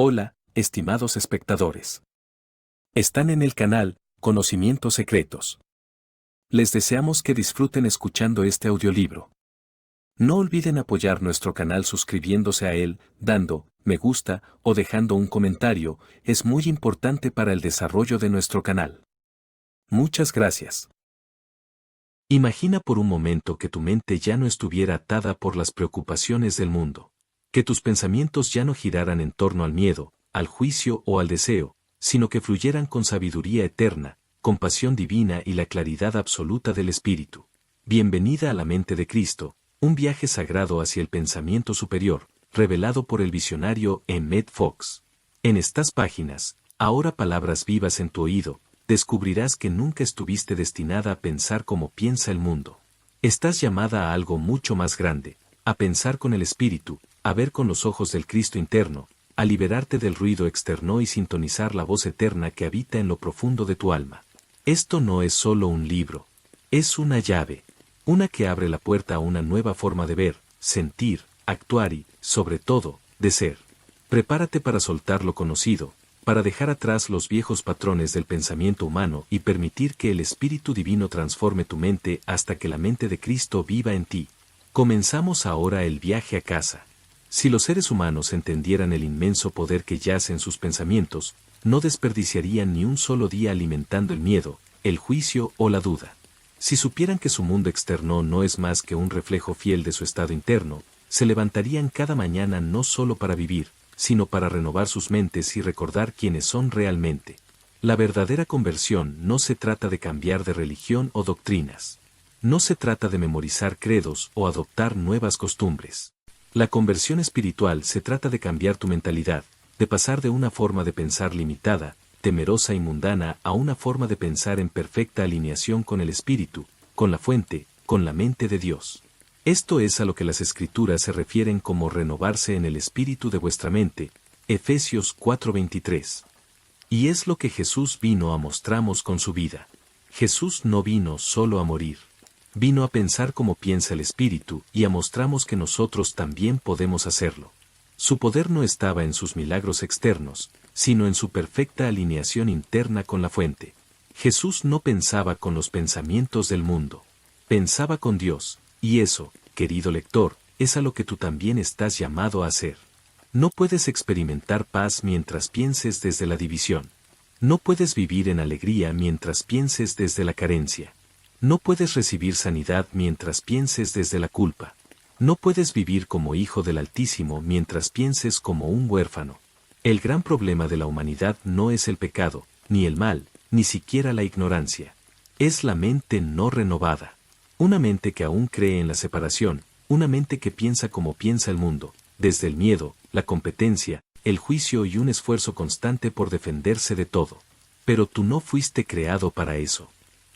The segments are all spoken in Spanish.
Hola, estimados espectadores. Están en el canal Conocimientos Secretos. Les deseamos que disfruten escuchando este audiolibro. No olviden apoyar nuestro canal suscribiéndose a él, dando me gusta o dejando un comentario, es muy importante para el desarrollo de nuestro canal. Muchas gracias. Imagina por un momento que tu mente ya no estuviera atada por las preocupaciones del mundo, que tus pensamientos ya no giraran en torno al miedo, al juicio o al deseo, sino que fluyeran con sabiduría eterna, compasión divina y la claridad absoluta del Espíritu. Bienvenida a la mente de Cristo, un viaje sagrado hacia el pensamiento superior, revelado por el visionario Emmett Fox. En estas páginas, ahora palabras vivas en tu oído, descubrirás que nunca estuviste destinada a pensar como piensa el mundo. Estás llamada a algo mucho más grande, a pensar con el Espíritu, a ver con los ojos del Cristo interno, a liberarte del ruido externo y sintonizar la voz eterna que habita en lo profundo de tu alma. Esto no es solo un libro, es una llave, una que abre la puerta a una nueva forma de ver, sentir, actuar y, sobre todo, de ser. Prepárate para soltar lo conocido, para dejar atrás los viejos patrones del pensamiento humano y permitir que el Espíritu Divino transforme tu mente hasta que la mente de Cristo viva en ti. Comenzamos ahora el viaje a casa. Si los seres humanos entendieran el inmenso poder que yace en sus pensamientos, no desperdiciarían ni un solo día alimentando el miedo, el juicio o la duda. Si supieran que su mundo externo no es más que un reflejo fiel de su estado interno, se levantarían cada mañana no solo para vivir, sino para renovar sus mentes y recordar quiénes son realmente. La verdadera conversión no se trata de cambiar de religión o doctrinas. No se trata de memorizar credos o adoptar nuevas costumbres. La conversión espiritual se trata de cambiar tu mentalidad, de pasar de una forma de pensar limitada, temerosa y mundana a una forma de pensar en perfecta alineación con el Espíritu, con la fuente, con la mente de Dios. Esto es a lo que las Escrituras se refieren como renovarse en el espíritu de vuestra mente, Efesios 4:23. Y es lo que Jesús vino a mostrarnos con su vida. Jesús no vino solo a morir. Vino a pensar como piensa el Espíritu y a mostrarnos que nosotros también podemos hacerlo. Su poder no estaba en sus milagros externos, sino en su perfecta alineación interna con la fuente. Jesús no pensaba con los pensamientos del mundo. Pensaba con Dios. Y eso, querido lector, es a lo que tú también estás llamado a hacer. No puedes experimentar paz mientras pienses desde la división. No puedes vivir en alegría mientras pienses desde la carencia. No puedes recibir sanidad mientras pienses desde la culpa. No puedes vivir como hijo del Altísimo mientras pienses como un huérfano. El gran problema de la humanidad no es el pecado, ni el mal, ni siquiera la ignorancia. Es la mente no renovada. Una mente que aún cree en la separación, una mente que piensa como piensa el mundo, desde el miedo, la competencia, el juicio y un esfuerzo constante por defenderse de todo. Pero tú no fuiste creado para eso.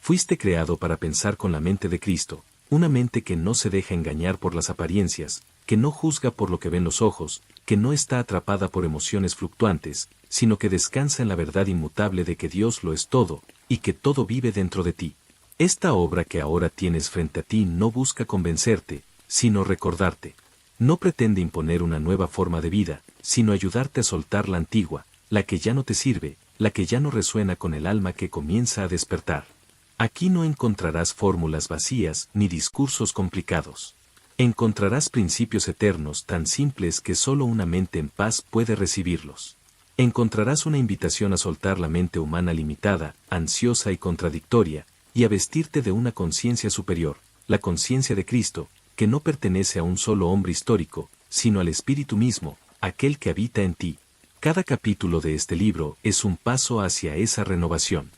Fuiste creado para pensar con la mente de Cristo, una mente que no se deja engañar por las apariencias, que no juzga por lo que ven los ojos, que no está atrapada por emociones fluctuantes, sino que descansa en la verdad inmutable de que Dios lo es todo, y que todo vive dentro de ti. Esta obra que ahora tienes frente a ti no busca convencerte, sino recordarte. No pretende imponer una nueva forma de vida, sino ayudarte a soltar la antigua, la que ya no te sirve, la que ya no resuena con el alma que comienza a despertar. Aquí no encontrarás fórmulas vacías ni discursos complicados. Encontrarás principios eternos tan simples que solo una mente en paz puede recibirlos. Encontrarás una invitación a soltar la mente humana limitada, ansiosa y contradictoria, y a vestirte de una conciencia superior, la conciencia de Cristo, que no pertenece a un solo hombre histórico, sino al Espíritu mismo, aquel que habita en ti. Cada capítulo de este libro es un paso hacia esa renovación.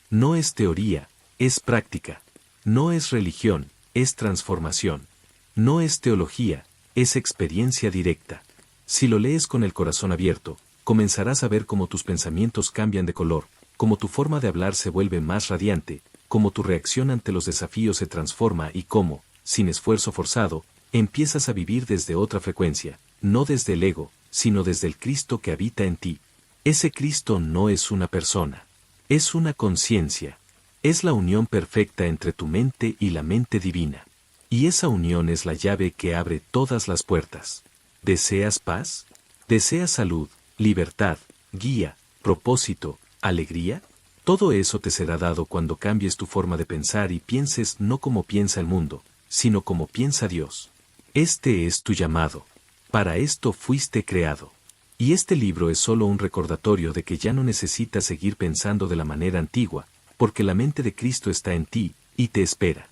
No es teoría, es práctica. No es religión, es transformación. No es teología, es experiencia directa. Si lo lees con el corazón abierto, comenzarás a ver cómo tus pensamientos cambian de color, cómo tu forma de hablar se vuelve más radiante, cómo tu reacción ante los desafíos se transforma y cómo, sin esfuerzo forzado, empiezas a vivir desde otra frecuencia, no desde el ego, sino desde el Cristo que habita en ti. Ese Cristo no es una persona, es una conciencia. Es la unión perfecta entre tu mente y la mente divina. Y esa unión es la llave que abre todas las puertas. ¿Deseas paz? ¿Deseas salud? libertad, guía, propósito, alegría. Todo eso te será dado cuando cambies tu forma de pensar y pienses no como piensa el mundo, sino como piensa Dios. Este es tu llamado. Para esto fuiste creado. Y este libro es solo un recordatorio de que ya no necesitas seguir pensando de la manera antigua, porque la mente de Cristo está en ti, y te espera.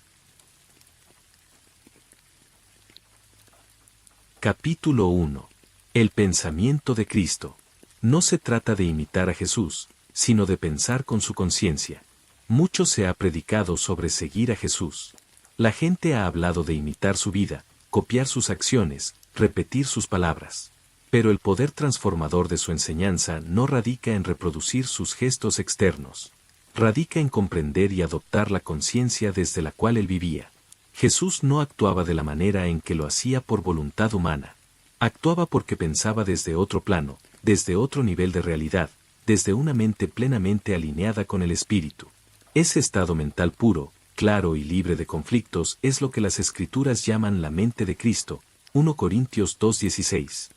Capítulo 1. El pensamiento de Cristo. No se trata de imitar a Jesús, sino de pensar con su conciencia. Mucho se ha predicado sobre seguir a Jesús. La gente ha hablado de imitar su vida, copiar sus acciones, repetir sus palabras. Pero el poder transformador de su enseñanza no radica en reproducir sus gestos externos. Radica en comprender y adoptar la conciencia desde la cual él vivía. Jesús no actuaba de la manera en que lo hacía por voluntad humana. Actuaba porque pensaba desde otro plano, desde otro nivel de realidad, desde una mente plenamente alineada con el espíritu. Ese estado mental puro, claro y libre de conflictos es lo que las Escrituras llaman la mente de Cristo, 1 Corintios 2:16.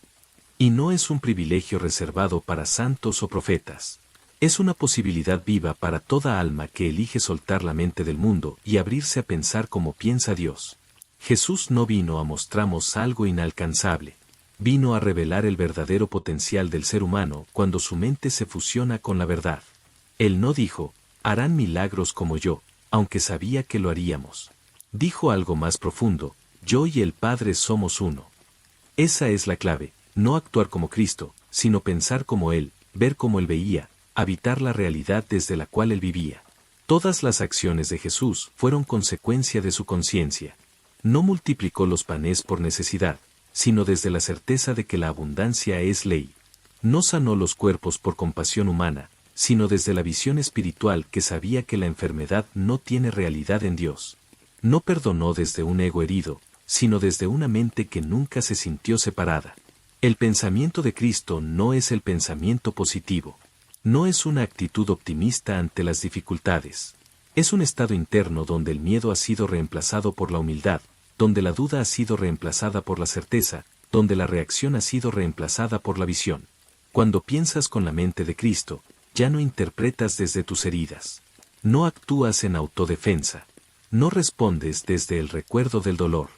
Y no es un privilegio reservado para santos o profetas. Es una posibilidad viva para toda alma que elige soltar la mente del mundo y abrirse a pensar como piensa Dios. Jesús no vino a mostrarnos algo inalcanzable. Vino a revelar el verdadero potencial del ser humano cuando su mente se fusiona con la verdad. Él no dijo, harán milagros como yo, aunque sabía que lo haríamos. Dijo algo más profundo, yo y el Padre somos uno. Esa es la clave, no actuar como Cristo, sino pensar como Él, ver como Él veía, habitar la realidad desde la cual Él vivía. Todas las acciones de Jesús fueron consecuencia de su conciencia. No multiplicó los panes por necesidad, sino desde la certeza de que la abundancia es ley. No sanó los cuerpos por compasión humana, sino desde la visión espiritual que sabía que la enfermedad no tiene realidad en Dios. No perdonó desde un ego herido, sino desde una mente que nunca se sintió separada. El pensamiento de Cristo no es el pensamiento positivo. No es una actitud optimista ante las dificultades. Es un estado interno donde el miedo ha sido reemplazado por la humildad, donde la duda ha sido reemplazada por la certeza, donde la reacción ha sido reemplazada por la visión. Cuando piensas con la mente de Cristo, ya no interpretas desde tus heridas. No actúas en autodefensa. No respondes desde el recuerdo del dolor.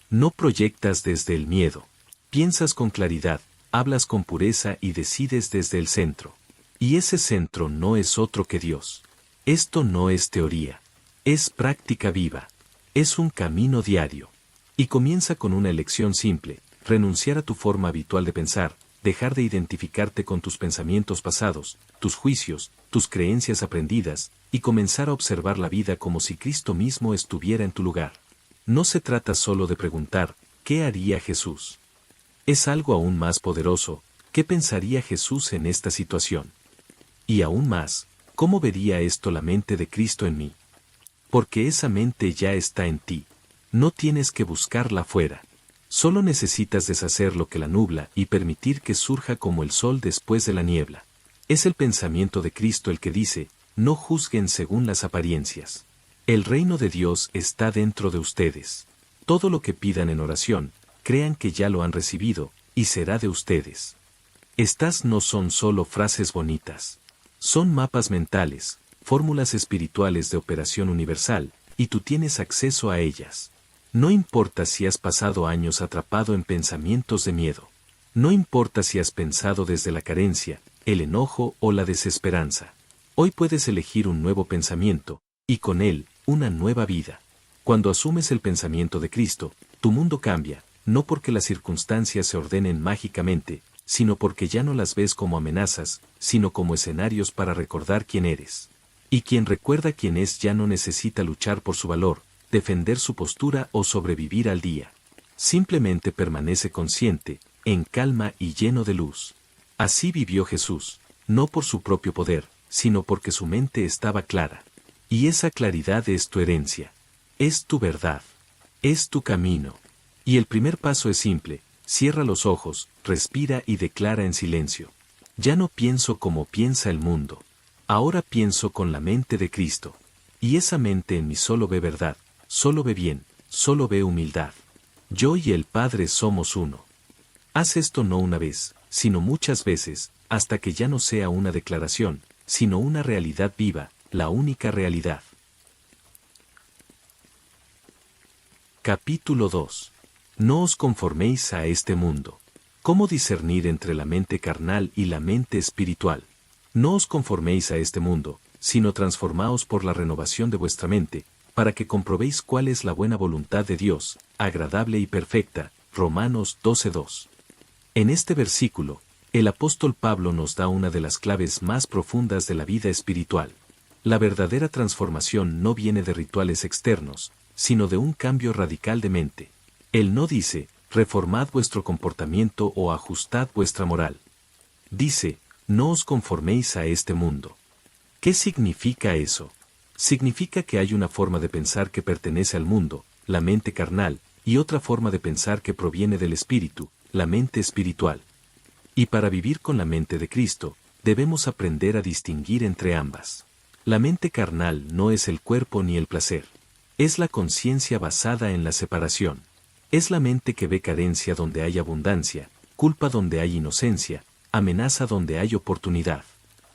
No proyectas desde el miedo. Piensas con claridad, hablas con pureza y decides desde el centro. Y ese centro no es otro que Dios. Esto no es teoría. Es práctica viva. Es un camino diario. Y comienza con una elección simple, renunciar a tu forma habitual de pensar, dejar de identificarte con tus pensamientos pasados, tus juicios, tus creencias aprendidas, y comenzar a observar la vida como si Cristo mismo estuviera en tu lugar. No se trata solo de preguntar, ¿qué haría Jesús? Es algo aún más poderoso, ¿qué pensaría Jesús en esta situación? Y aún más, ¿cómo vería esto la mente de Cristo en mí? Porque esa mente ya está en ti. No tienes que buscarla fuera. Solo necesitas deshacer lo que la nubla y permitir que surja como el sol después de la niebla. Es el pensamiento de Cristo el que dice, no juzguen según las apariencias. El reino de Dios está dentro de ustedes. Todo lo que pidan en oración, crean que ya lo han recibido, y será de ustedes. Estas no son solo frases bonitas. Son mapas mentales, fórmulas espirituales de operación universal, y tú tienes acceso a ellas. No importa si has pasado años atrapado en pensamientos de miedo. No importa si has pensado desde la carencia, el enojo o la desesperanza. Hoy puedes elegir un nuevo pensamiento, y con él, una nueva vida. Cuando asumes el pensamiento de Cristo, tu mundo cambia, no porque las circunstancias se ordenen mágicamente, sino porque ya no las ves como amenazas, sino como escenarios para recordar quién eres. Y quien recuerda quién es ya no necesita luchar por su valor, defender su postura o sobrevivir al día. Simplemente permanece consciente, en calma y lleno de luz. Así vivió Jesús, no por su propio poder, sino porque su mente estaba clara. Y esa claridad es tu herencia. Es tu verdad. Es tu camino. Y el primer paso es simple. Cierra los ojos, respira y declara en silencio. Ya no pienso como piensa el mundo. Ahora pienso con la mente de Cristo. Y esa mente en mí solo ve verdad, solo ve bien, solo ve humildad. Yo y el Padre somos uno. Haz esto no una vez, sino muchas veces, hasta que ya no sea una declaración, sino una realidad viva, la única realidad. Capítulo 2. No os conforméis a este mundo. ¿Cómo discernir entre la mente carnal y la mente espiritual? No os conforméis a este mundo, sino transformaos por la renovación de vuestra mente, para que comprobéis cuál es la buena voluntad de Dios, agradable y perfecta. Romanos 12:2. En este versículo, el apóstol Pablo nos da una de las claves más profundas de la vida espiritual. La verdadera transformación no viene de rituales externos, sino de un cambio radical de mente. Él no dice, reformad vuestro comportamiento o ajustad vuestra moral. Dice, no os conforméis a este mundo. ¿Qué significa eso? Significa que hay una forma de pensar que pertenece al mundo, la mente carnal, y otra forma de pensar que proviene del espíritu, la mente espiritual. Y para vivir con la mente de Cristo, debemos aprender a distinguir entre ambas. La mente carnal no es el cuerpo ni el placer. Es la conciencia basada en la separación. Es la mente que ve carencia donde hay abundancia, culpa donde hay inocencia, amenaza donde hay oportunidad.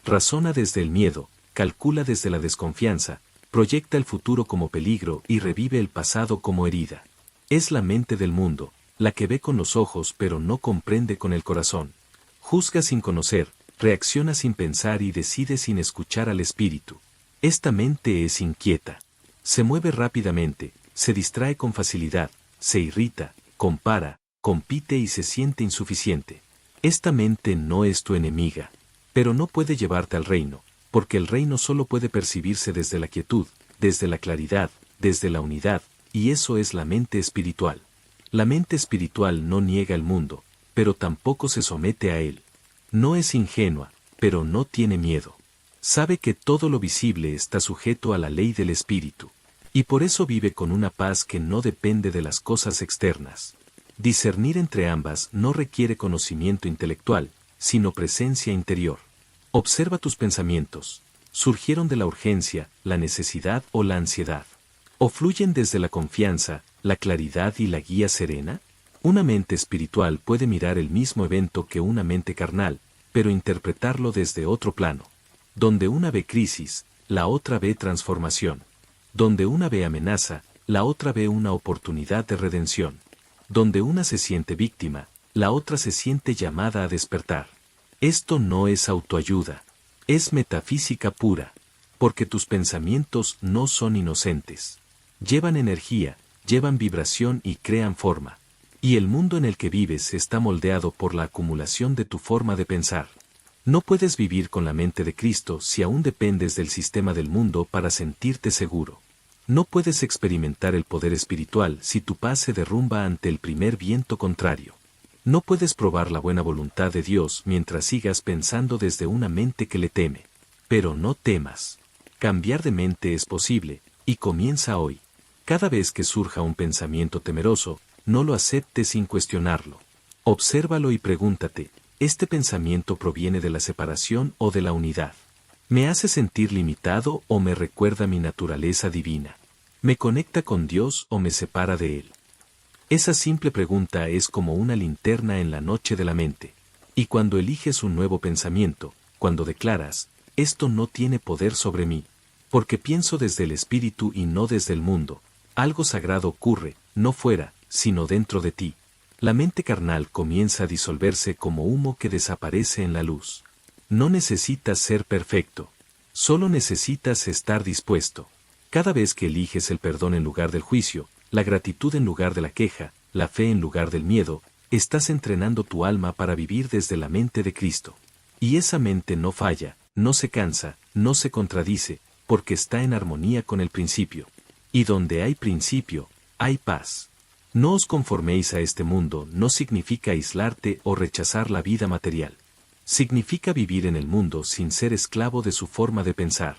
Razona desde el miedo, calcula desde la desconfianza, proyecta el futuro como peligro y revive el pasado como herida. Es la mente del mundo, la que ve con los ojos pero no comprende con el corazón. Juzga sin conocer, reacciona sin pensar y decide sin escuchar al espíritu. Esta mente es inquieta. Se mueve rápidamente, se distrae con facilidad, se irrita, compara, compite y se siente insuficiente. Esta mente no es tu enemiga, pero no puede llevarte al reino, porque el reino solo puede percibirse desde la quietud, desde la claridad, desde la unidad, y eso es la mente espiritual. La mente espiritual no niega el mundo, pero tampoco se somete a él. No es ingenua, pero no tiene miedo. Sabe que todo lo visible está sujeto a la ley del espíritu. Y por eso vive con una paz que no depende de las cosas externas. Discernir entre ambas no requiere conocimiento intelectual, sino presencia interior. Observa tus pensamientos. ¿Surgieron de la urgencia, la necesidad o la ansiedad? ¿O fluyen desde la confianza, la claridad y la guía serena? Una mente espiritual puede mirar el mismo evento que una mente carnal, pero interpretarlo desde otro plano. Donde una ve crisis, la otra ve transformación. Donde una ve amenaza, la otra ve una oportunidad de redención. Donde una se siente víctima, la otra se siente llamada a despertar. Esto no es autoayuda, es metafísica pura, porque tus pensamientos no son inocentes. Llevan energía, llevan vibración y crean forma. Y el mundo en el que vives está moldeado por la acumulación de tu forma de pensar. No puedes vivir con la mente de Cristo si aún dependes del sistema del mundo para sentirte seguro. No puedes experimentar el poder espiritual si tu paz se derrumba ante el primer viento contrario. No puedes probar la buena voluntad de Dios mientras sigas pensando desde una mente que le teme. Pero no temas. Cambiar de mente es posible, y comienza hoy. Cada vez que surja un pensamiento temeroso, no lo aceptes sin cuestionarlo. Obsérvalo y pregúntate, ¿este pensamiento proviene de la separación o de la unidad? ¿Me hace sentir limitado o me recuerda mi naturaleza divina? ¿Me conecta con Dios o me separa de Él? Esa simple pregunta es como una linterna en la noche de la mente. Y cuando eliges un nuevo pensamiento, cuando declaras, esto no tiene poder sobre mí, porque pienso desde el espíritu y no desde el mundo, algo sagrado ocurre, no fuera, sino dentro de ti. La mente carnal comienza a disolverse como humo que desaparece en la luz. No necesitas ser perfecto, solo necesitas estar dispuesto. Cada vez que eliges el perdón en lugar del juicio, la gratitud en lugar de la queja, la fe en lugar del miedo, estás entrenando tu alma para vivir desde la mente de Cristo. Y esa mente no falla, no se cansa, no se contradice, porque está en armonía con el principio. Y donde hay principio, hay paz. No os conforméis a este mundo no significa aislarte o rechazar la vida material. Significa vivir en el mundo sin ser esclavo de su forma de pensar.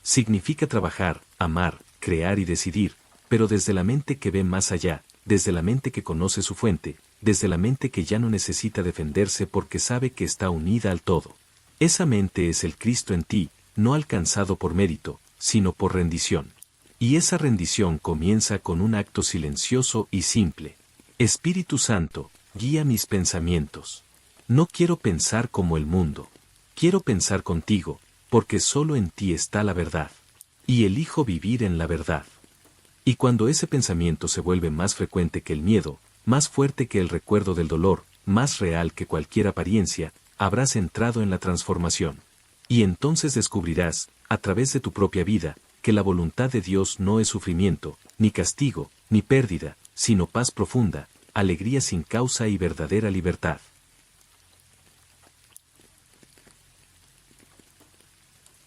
Significa trabajar, amar, crear y decidir, pero desde la mente que ve más allá, desde la mente que conoce su fuente, desde la mente que ya no necesita defenderse porque sabe que está unida al todo. Esa mente es el Cristo en ti, no alcanzado por mérito, sino por rendición. Y esa rendición comienza con un acto silencioso y simple. Espíritu Santo, guía mis pensamientos. No quiero pensar como el mundo. Quiero pensar contigo, porque solo en ti está la verdad. Y elijo vivir en la verdad. Y cuando ese pensamiento se vuelve más frecuente que el miedo, más fuerte que el recuerdo del dolor, más real que cualquier apariencia, habrás entrado en la transformación. Y entonces descubrirás, a través de tu propia vida, que la voluntad de Dios no es sufrimiento, ni castigo, ni pérdida, sino paz profunda, alegría sin causa y verdadera libertad.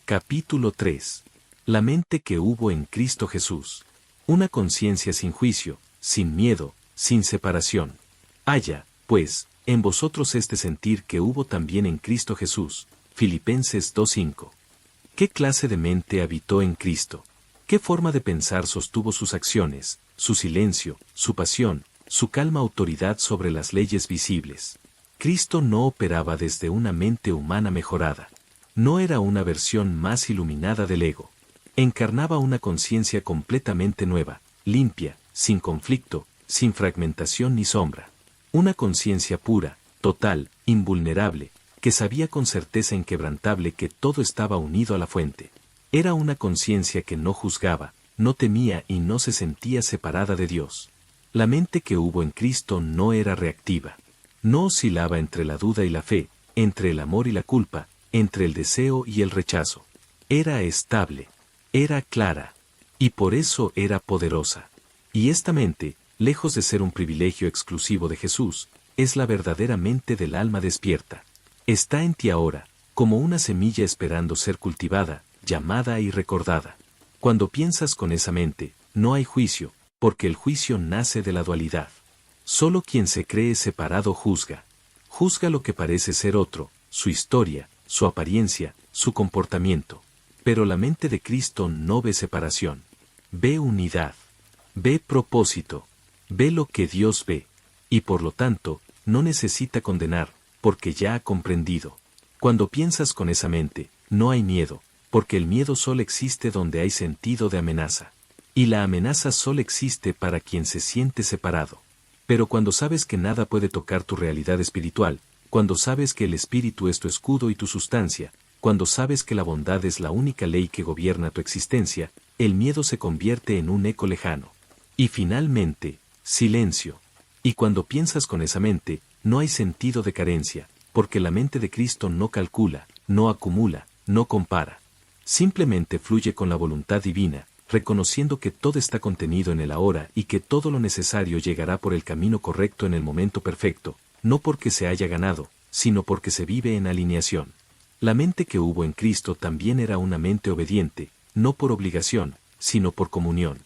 Capítulo 3. La mente que hubo en Cristo Jesús. Una conciencia sin juicio, sin miedo, sin separación. Haya, pues, en vosotros este sentir que hubo también en Cristo Jesús. Filipenses 2:5. ¿Qué clase de mente habitó en Cristo? ¿Qué forma de pensar sostuvo sus acciones, su silencio, su pasión, su calma autoridad sobre las leyes visibles? Cristo no operaba desde una mente humana mejorada. No era una versión más iluminada del ego. Encarnaba una conciencia completamente nueva, limpia, sin conflicto, sin fragmentación ni sombra. Una conciencia pura, total, invulnerable, que sabía con certeza inquebrantable que todo estaba unido a la fuente. Era una conciencia que no juzgaba, no temía y no se sentía separada de Dios. La mente que hubo en Cristo no era reactiva. No oscilaba entre la duda y la fe, entre el amor y la culpa, entre el deseo y el rechazo. Era estable, era clara, y por eso era poderosa. Y esta mente, lejos de ser un privilegio exclusivo de Jesús, es la verdadera mente del alma despierta. Está en ti ahora, como una semilla esperando ser cultivada, llamada y recordada. Cuando piensas con esa mente, no hay juicio, porque el juicio nace de la dualidad. Solo quien se cree separado juzga. Juzga lo que parece ser otro, su historia, su apariencia, su comportamiento. Pero la mente de Cristo no ve separación. Ve unidad. Ve propósito. Ve lo que Dios ve. Y por lo tanto, no necesita condenar, porque ya ha comprendido. Cuando piensas con esa mente, no hay miedo, porque el miedo solo existe donde hay sentido de amenaza. Y la amenaza solo existe para quien se siente separado. Pero cuando sabes que nada puede tocar tu realidad espiritual, cuando sabes que el espíritu es tu escudo y tu sustancia, cuando sabes que la bondad es la única ley que gobierna tu existencia, el miedo se convierte en un eco lejano. Y finalmente, silencio. Y cuando piensas con esa mente, no hay sentido de carencia, porque la mente de Cristo no calcula, no acumula, no compara. Simplemente fluye con la voluntad divina, reconociendo que todo está contenido en el ahora y que todo lo necesario llegará por el camino correcto en el momento perfecto, no porque se haya ganado, sino porque se vive en alineación. La mente que hubo en Cristo también era una mente obediente, no por obligación, sino por comunión.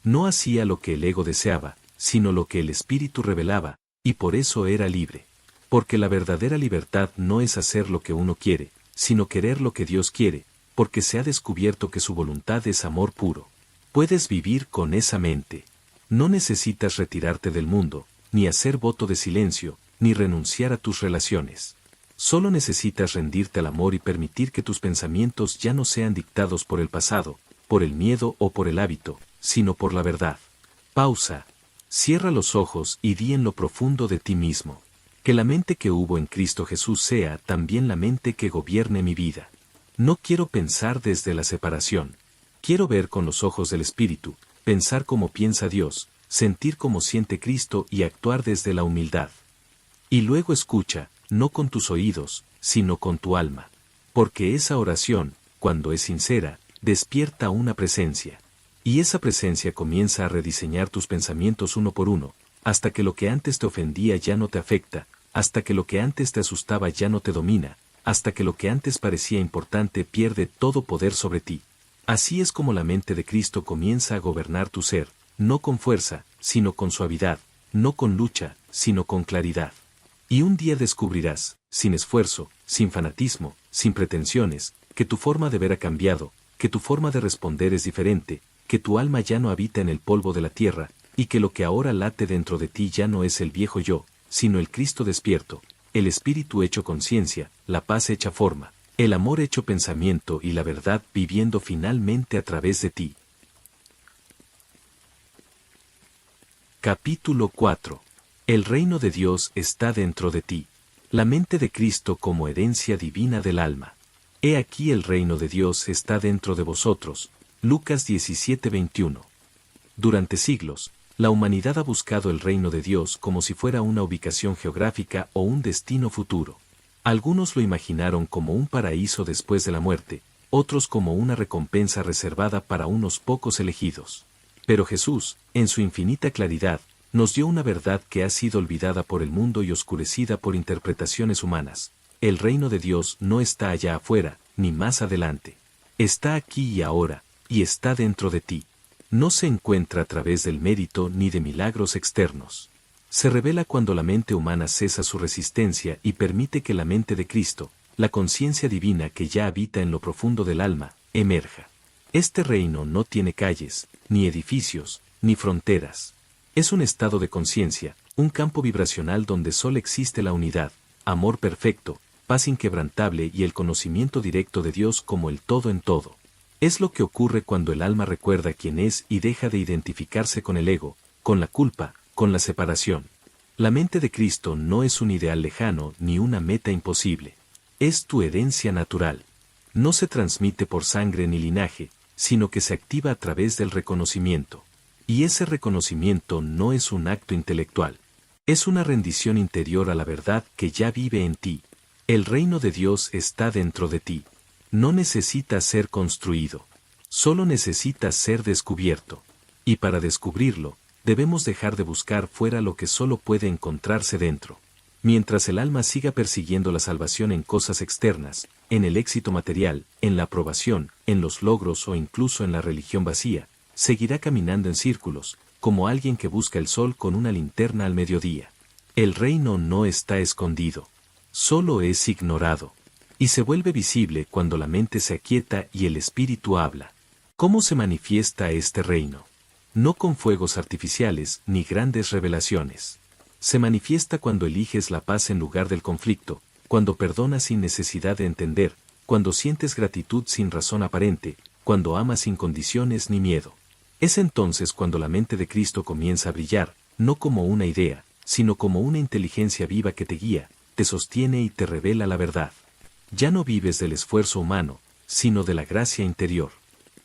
No hacía lo que el ego deseaba, sino lo que el Espíritu revelaba, y por eso era libre. Porque la verdadera libertad no es hacer lo que uno quiere, sino querer lo que Dios quiere, porque se ha descubierto que su voluntad es amor puro. Puedes vivir con esa mente. No necesitas retirarte del mundo, ni hacer voto de silencio, ni renunciar a tus relaciones. Solo necesitas rendirte al amor y permitir que tus pensamientos ya no sean dictados por el pasado, por el miedo o por el hábito, sino por la verdad. Pausa. Cierra los ojos y di en lo profundo de ti mismo. Que la mente que hubo en Cristo Jesús sea también la mente que gobierne mi vida. No quiero pensar desde la separación. Quiero ver con los ojos del Espíritu, pensar como piensa Dios, sentir como siente Cristo y actuar desde la humildad. Y luego escucha, no con tus oídos, sino con tu alma. Porque esa oración, cuando es sincera, despierta una presencia. Y esa presencia comienza a rediseñar tus pensamientos uno por uno, hasta que lo que antes te ofendía ya no te afecta, hasta que lo que antes te asustaba ya no te domina, hasta que lo que antes parecía importante pierde todo poder sobre ti. Así es como la mente de Cristo comienza a gobernar tu ser, no con fuerza, sino con suavidad, no con lucha, sino con claridad. Y un día descubrirás, sin esfuerzo, sin fanatismo, sin pretensiones, que tu forma de ver ha cambiado, que tu forma de responder es diferente, que tu alma ya no habita en el polvo de la tierra, y que lo que ahora late dentro de ti ya no es el viejo yo, sino el Cristo despierto, el Espíritu hecho conciencia, la paz hecha forma, el amor hecho pensamiento y la verdad viviendo finalmente a través de ti. Capítulo 4. El reino de Dios está dentro de ti. La mente de Cristo como herencia divina del alma. He aquí el reino de Dios está dentro de vosotros. Lucas 17:21. Durante siglos, la humanidad ha buscado el reino de Dios como si fuera una ubicación geográfica o un destino futuro. Algunos lo imaginaron como un paraíso después de la muerte, otros como una recompensa reservada para unos pocos elegidos. Pero Jesús, en su infinita claridad, nos dio una verdad que ha sido olvidada por el mundo y oscurecida por interpretaciones humanas. El reino de Dios no está allá afuera, ni más adelante. Está aquí y ahora, y está dentro de ti. No se encuentra a través del mérito ni de milagros externos. Se revela cuando la mente humana cesa su resistencia y permite que la mente de Cristo, la conciencia divina que ya habita en lo profundo del alma, emerja. Este reino no tiene calles, ni edificios, ni fronteras. Es un estado de conciencia, un campo vibracional donde solo existe la unidad, amor perfecto, paz inquebrantable y el conocimiento directo de Dios como el todo en todo. Es lo que ocurre cuando el alma recuerda quién es y deja de identificarse con el ego, con la culpa, con la separación. La mente de Cristo no es un ideal lejano ni una meta imposible. Es tu herencia natural. No se transmite por sangre ni linaje, sino que se activa a través del reconocimiento. Y ese reconocimiento no es un acto intelectual. Es una rendición interior a la verdad que ya vive en ti. El reino de Dios está dentro de ti. No necesita ser construido. Solo necesita ser descubierto. Y para descubrirlo, debemos dejar de buscar fuera lo que solo puede encontrarse dentro. Mientras el alma siga persiguiendo la salvación en cosas externas, en el éxito material, en la aprobación, en los logros o incluso en la religión vacía, seguirá caminando en círculos, como alguien que busca el sol con una linterna al mediodía. El reino no está escondido. Solo es ignorado. Y se vuelve visible cuando la mente se aquieta y el espíritu habla. ¿Cómo se manifiesta este reino? No con fuegos artificiales ni grandes revelaciones. Se manifiesta cuando eliges la paz en lugar del conflicto, cuando perdonas sin necesidad de entender, cuando sientes gratitud sin razón aparente, cuando amas sin condiciones ni miedo. Es entonces cuando la mente de Cristo comienza a brillar, no como una idea, sino como una inteligencia viva que te guía, te sostiene y te revela la verdad. Ya no vives del esfuerzo humano, sino de la gracia interior.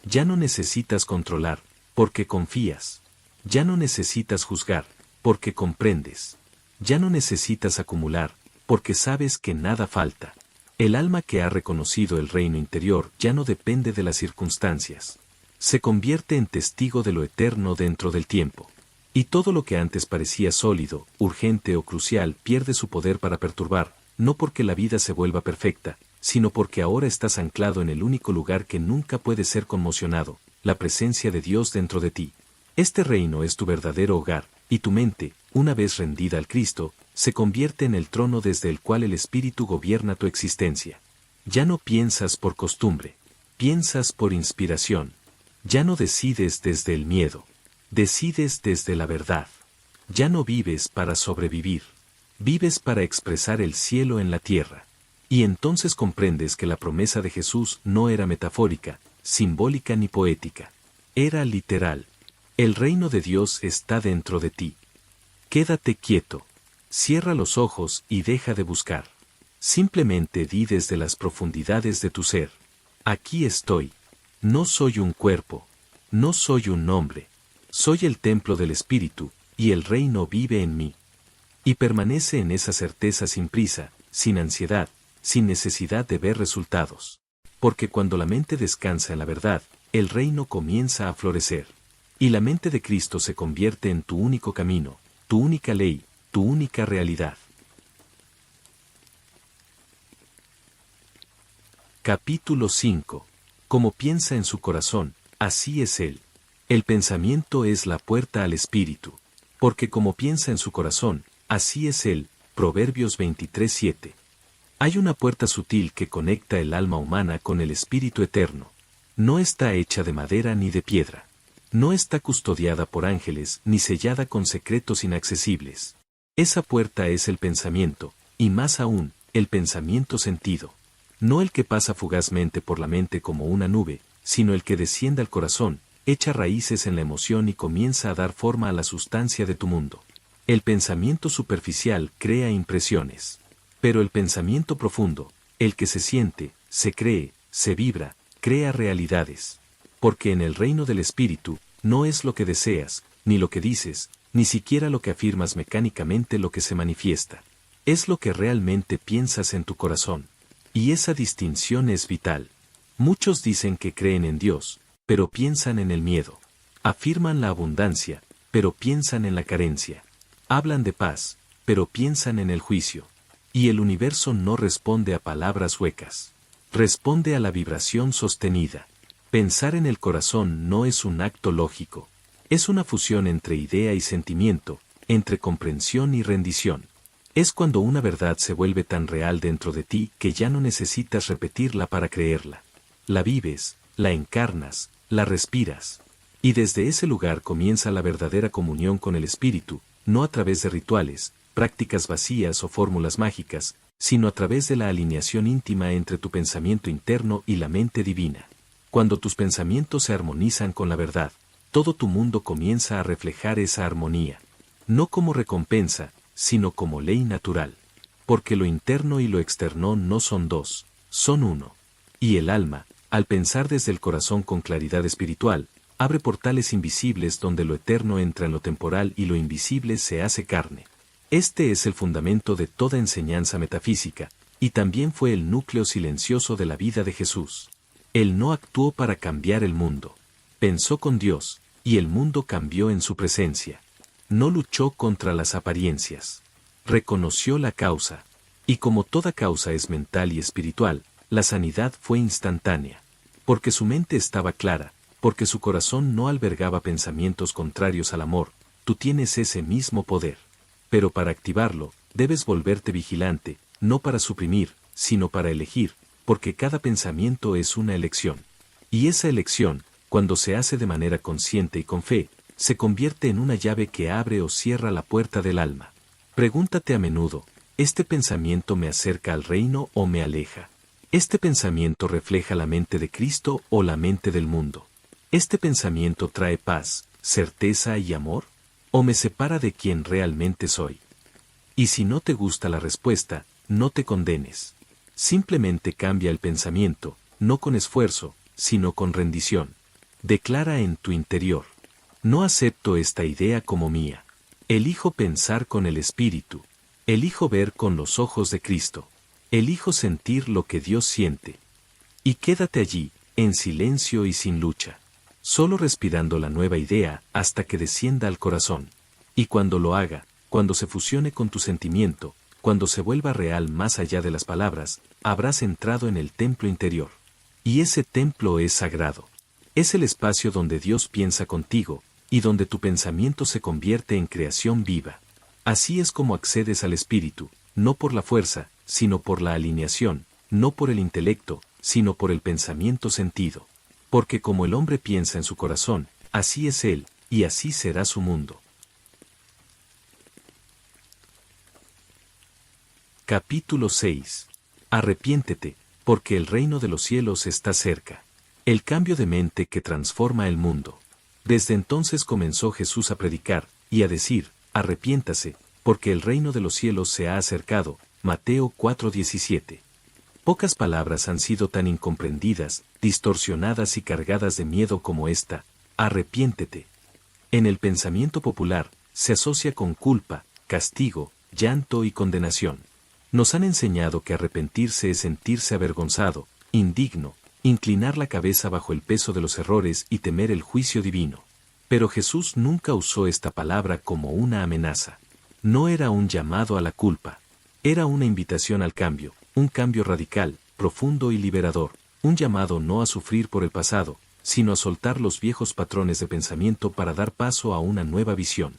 Ya no necesitas controlar, porque confías. Ya no necesitas juzgar, porque comprendes. Ya no necesitas acumular, porque sabes que nada falta. El alma que ha reconocido el reino interior ya no depende de las circunstancias. Se convierte en testigo de lo eterno dentro del tiempo. Y todo lo que antes parecía sólido, urgente o crucial pierde su poder para perturbar, no porque la vida se vuelva perfecta, sino porque ahora estás anclado en el único lugar que nunca puede ser conmocionado, la presencia de Dios dentro de ti. Este reino es tu verdadero hogar, y tu mente, una vez rendida al Cristo, se convierte en el trono desde el cual el Espíritu gobierna tu existencia. Ya no piensas por costumbre, piensas por inspiración. Ya no decides desde el miedo, decides desde la verdad. Ya no vives para sobrevivir. Vives para expresar el cielo en la tierra. Y entonces comprendes que la promesa de Jesús no era metafórica, simbólica ni poética. Era literal. El reino de Dios está dentro de ti. Quédate quieto. Cierra los ojos y deja de buscar. Simplemente di desde las profundidades de tu ser. Aquí estoy. No soy un cuerpo. No soy un nombre. Soy el templo del Espíritu, y el reino vive en mí. Y permanece en esa certeza sin prisa, sin ansiedad, sin necesidad de ver resultados. Porque cuando la mente descansa en la verdad, el reino comienza a florecer. Y la mente de Cristo se convierte en tu único camino, tu única ley, tu única realidad. Capítulo 5. Como piensa en su corazón, así es él. El pensamiento es la puerta al Espíritu. Porque como piensa en su corazón, así es él. Proverbios 23:7. Hay una puerta sutil que conecta el alma humana con el Espíritu eterno. No está hecha de madera ni de piedra. No está custodiada por ángeles ni sellada con secretos inaccesibles. Esa puerta es el pensamiento, y más aún, el pensamiento sentido. No el que pasa fugazmente por la mente como una nube, sino el que desciende al corazón, echa raíces en la emoción y comienza a dar forma a la sustancia de tu mundo. El pensamiento superficial crea impresiones. Pero el pensamiento profundo, el que se siente, se cree, se vibra, crea realidades. Porque en el reino del espíritu, no es lo que deseas, ni lo que dices, ni siquiera lo que afirmas mecánicamente lo que se manifiesta. Es lo que realmente piensas en tu corazón. Y esa distinción es vital. Muchos dicen que creen en Dios, pero piensan en el miedo. Afirman la abundancia, pero piensan en la carencia. Hablan de paz, pero piensan en el juicio. Y el universo no responde a palabras huecas. Responde a la vibración sostenida. Pensar en el corazón no es un acto lógico. Es una fusión entre idea y sentimiento, entre comprensión y rendición. Es cuando una verdad se vuelve tan real dentro de ti que ya no necesitas repetirla para creerla. La vives, la encarnas, la respiras. Y desde ese lugar comienza la verdadera comunión con el espíritu, no a través de rituales, prácticas vacías o fórmulas mágicas, sino a través de la alineación íntima entre tu pensamiento interno y la mente divina. Cuando tus pensamientos se armonizan con la verdad, todo tu mundo comienza a reflejar esa armonía. No como recompensa, sino como ley natural. Porque lo interno y lo externo no son dos, son uno. Y el alma, al pensar desde el corazón con claridad espiritual, abre portales invisibles donde lo eterno entra en lo temporal y lo invisible se hace carne. Este es el fundamento de toda enseñanza metafísica, y también fue el núcleo silencioso de la vida de Jesús. Él no actuó para cambiar el mundo. Pensó con Dios, y el mundo cambió en su presencia. No luchó contra las apariencias. Reconoció la causa. Y como toda causa es mental y espiritual, la sanidad fue instantánea. Porque su mente estaba clara, porque su corazón no albergaba pensamientos contrarios al amor, tú tienes ese mismo poder. Pero para activarlo, debes volverte vigilante, no para suprimir, sino para elegir, porque cada pensamiento es una elección. Y esa elección, cuando se hace de manera consciente y con fe, se convierte en una llave que abre o cierra la puerta del alma. Pregúntate a menudo, ¿este pensamiento me acerca al reino o me aleja? ¿Este pensamiento refleja la mente de Cristo o la mente del mundo? ¿Este pensamiento trae paz, certeza y amor? ¿O me separa de quien realmente soy? Y si no te gusta la respuesta, no te condenes. Simplemente cambia el pensamiento, no con esfuerzo, sino con rendición. Declara en tu interior: no acepto esta idea como mía. Elijo pensar con el Espíritu. Elijo ver con los ojos de Cristo. Elijo sentir lo que Dios siente. Y quédate allí, en silencio y sin lucha. Solo respirando la nueva idea hasta que descienda al corazón. Y cuando lo haga, cuando se fusione con tu sentimiento, cuando se vuelva real más allá de las palabras, habrás entrado en el templo interior. Y ese templo es sagrado. Es el espacio donde Dios piensa contigo, y donde tu pensamiento se convierte en creación viva. Así es como accedes al Espíritu, no por la fuerza, sino por la alineación, no por el intelecto, sino por el pensamiento sentido. Porque como el hombre piensa en su corazón, así es él, y así será su mundo. Capítulo 6. Arrepiéntete, porque el reino de los cielos está cerca. El cambio de mente que transforma el mundo. Desde entonces comenzó Jesús a predicar, y a decir: arrepiéntase, porque el reino de los cielos se ha acercado. Mateo 4:17. Pocas palabras han sido tan incomprendidas, distorsionadas y cargadas de miedo como esta: arrepiéntete. En el pensamiento popular, se asocia con culpa, castigo, llanto y condenación. Nos han enseñado que arrepentirse es sentirse avergonzado, indigno, inclinar la cabeza bajo el peso de los errores y temer el juicio divino. Pero Jesús nunca usó esta palabra como una amenaza. No era un llamado a la culpa. Era una invitación al cambio, un cambio radical, profundo y liberador, un llamado no a sufrir por el pasado, sino a soltar los viejos patrones de pensamiento para dar paso a una nueva visión.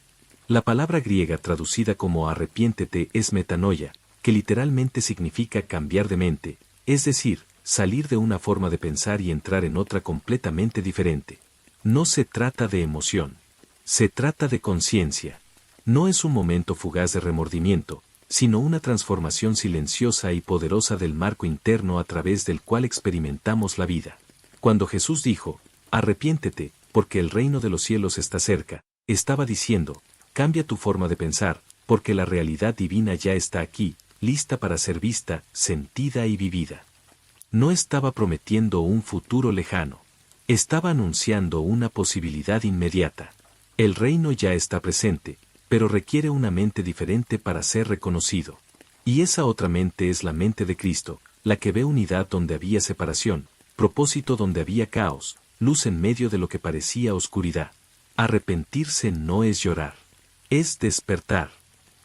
La palabra griega traducida como arrepiéntete es metanoia, que literalmente significa cambiar de mente, es decir, salir de una forma de pensar y entrar en otra completamente diferente. No se trata de emoción. Se trata de conciencia. No es un momento fugaz de remordimiento, sino una transformación silenciosa y poderosa del marco interno a través del cual experimentamos la vida. Cuando Jesús dijo: arrepiéntete, porque el reino de los cielos está cerca, estaba diciendo: cambia tu forma de pensar, porque la realidad divina ya está aquí, lista para ser vista, sentida y vivida. No estaba prometiendo un futuro lejano. Estaba anunciando una posibilidad inmediata. El reino ya está presente, pero requiere una mente diferente para ser reconocido. Y esa otra mente es la mente de Cristo, la que ve unidad donde había separación, propósito donde había caos, luz en medio de lo que parecía oscuridad. Arrepentirse no es llorar. Es despertar.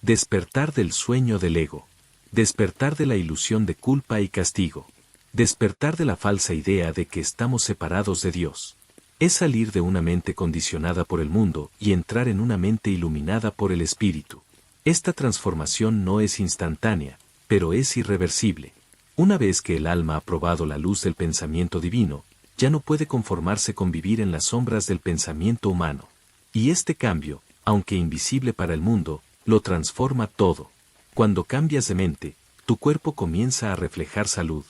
Despertar del sueño del ego. Despertar de la ilusión de culpa y castigo. Despertar de la falsa idea de que estamos separados de Dios. Es salir de una mente condicionada por el mundo y entrar en una mente iluminada por el Espíritu. Esta transformación no es instantánea, pero es irreversible. Una vez que el alma ha probado la luz del pensamiento divino, ya no puede conformarse con vivir en las sombras del pensamiento humano. Y este cambio, aunque invisible para el mundo, lo transforma todo. Cuando cambias de mente, tu cuerpo comienza a reflejar salud.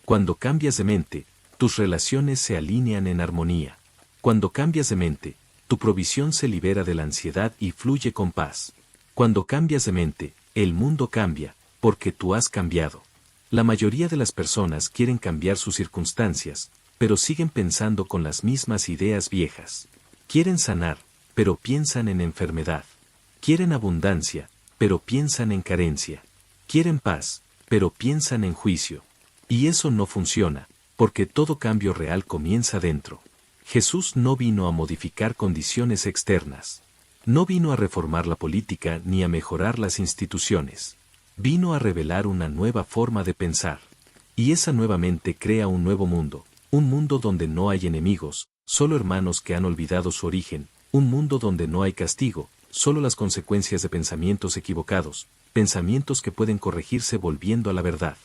Cuando cambias de mente, tus relaciones se alinean en armonía. Cuando cambias de mente, tu provisión se libera de la ansiedad y fluye con paz. Cuando cambias de mente, el mundo cambia, porque tú has cambiado. La mayoría de las personas quieren cambiar sus circunstancias, pero siguen pensando con las mismas ideas viejas. Quieren sanar, pero piensan en enfermedad. Quieren abundancia, pero piensan en carencia. Quieren paz, pero piensan en juicio. Y eso no funciona, porque todo cambio real comienza dentro. Jesús no vino a modificar condiciones externas. No vino a reformar la política ni a mejorar las instituciones. Vino a revelar una nueva forma de pensar. Y esa nueva mente crea un nuevo mundo, un mundo donde no hay enemigos, solo hermanos que han olvidado su origen, un mundo donde no hay castigo, solo las consecuencias de pensamientos equivocados, pensamientos que pueden corregirse volviendo a la verdad.